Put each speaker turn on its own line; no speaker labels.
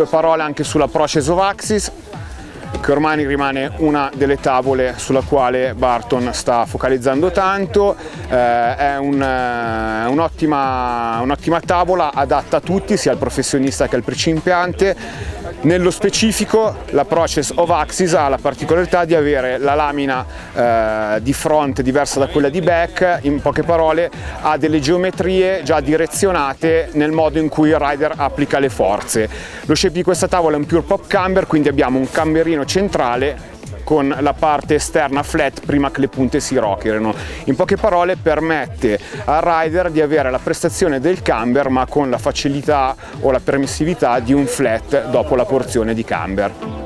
due parole anche sulla Proces of Axis, che ormai rimane una delle tavole sulla quale Barton sta focalizzando tanto. È un'ottima tavola, adatta a tutti, sia al professionista che al principiante. Nello specifico la Proces of Axis ha la particolarità di avere la lamina di front diversa da quella di back. In poche parole ha delle geometrie già direzionate nel modo in cui il rider applica le forze. Lo shape di questa tavola è un pure pop camber, quindi abbiamo un camberino centrale con la parte esterna flat prima che le punte si rockerino. In poche parole permette al rider di avere la prestazione del camber ma con la facilità o la permissività di un flat dopo la porzione di camber.